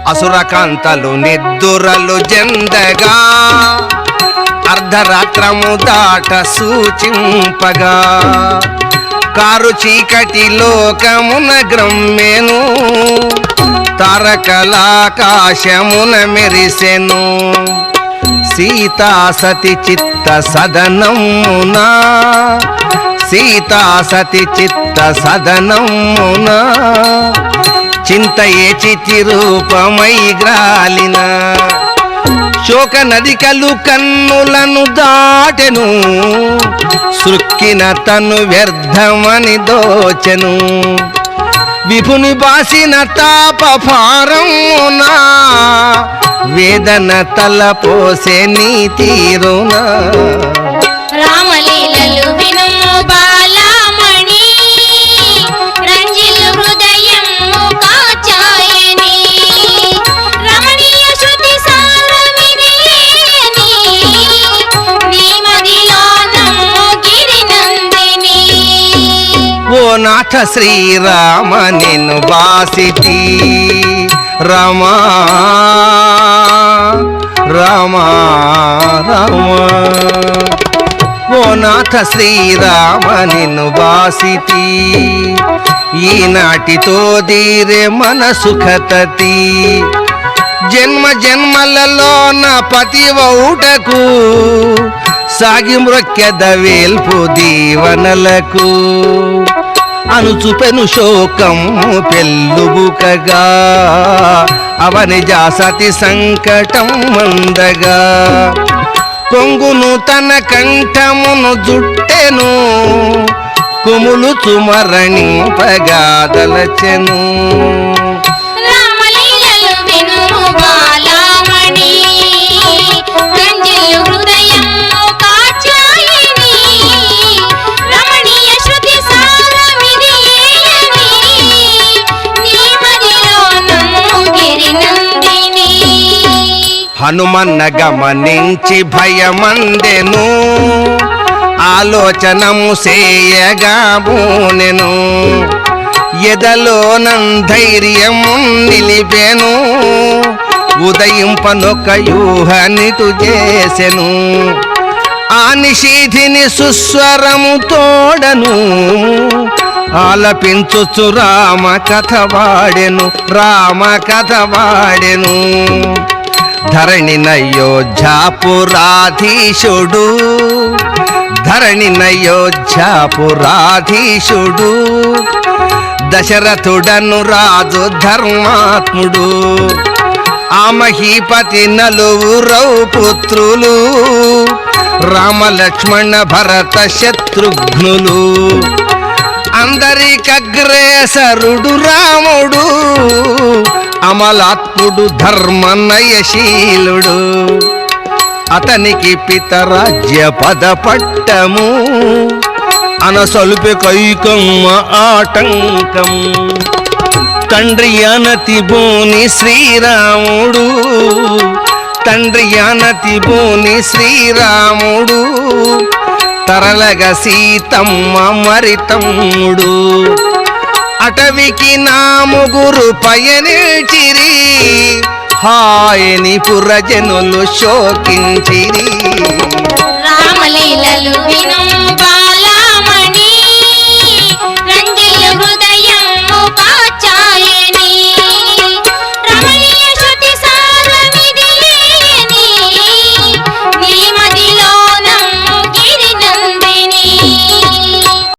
అసురకాంతలు నిద్దురలు జందగా అర్ధరాత్రము దాట సూచింపగా car చీకటి లోకమున గ్రమ్మెను తారకలాకాశమున మెరిసెను సీతా సతి చిత్త సదనమునా సీతా సతి చిత్త సదనమునా చింతయే చితి రూపమై గ్రాలిన శోక నదికలు కన్నులను దాటెను సృక్కిన తను వ్యర్థమని దోచెను విభుని బాసిన తాపభారమునా వేదన తలపోసే నీ తీరునా రామలీలలు వినుము బాలమణి రంజిల్లు హృదయము కాచాయని రమణీయ శృతి సారవిదేని నీ మదిలో నమ్ము గిరినందిని ఓ నాథ శ్రీరామ నిన్ను బాసితి రమా రామా రామా ఓ నాథ శ్రీరామ నిన్ను బాసితి ఈనాటితో దీరే మన సుఖతతి జన్మ జన్మలలో నా పతివౌటకు సాగి మృక్యద వేల్పు దీవనలకు అనుచుపెను శోకము పెళ్ళుబుకగా అవని జాసతి సంకటం మందగా కొంగును తన కంఠమును జుట్టెను కుములు చుమరణింపగా దలచెను రామలీలలు వినుము బాలమణి రంజిల్లు హృదయము కాచాయని రమణీయ శృతి సారవిదేని నీ మదిలో నమ్ము గిరినందిని హనుమన్న గమనించి భయమందెను ఆలోచనము సేయగా బూనెను ఎదలోనంధైర్యము నిలిపెను ఉదయింపనొక యూహనిటు చేసెను ఆ నిషీధిని సుస్వరము తోడను ఆలపించుచు రామ కథ వాడెను రామ కథ వాడెను ధరణి నయోధ్యాపురాధీశుడు ధరణి నయోధ్యాపురాధీశుడు దశరథుడను రాజు ధర్మాత్ముడు ఆ మహీపతి నలుగురౌ పుత్రులు రామ లక్ష్మణ భరత శత్రుఘ్నులు అందరికగ్రేసరుడు రాముడు అమలాత్ముడు ధర్మనయశీలుడు అతనికి పితరాజ్య పద పట్టము అనసొలుపె కైకమ్మ ఆటంకం తండ్రి అనతి బోని శ్రీరాముడు తండ్రి అనతి బోని శ్రీరాముడు తరలగ సీతమ్మ మరి తమ్ముడు అటవికి నా ముగురు పయనిచిరి హాయని పురజనులు శోకించిరి రామలీలలు వినుము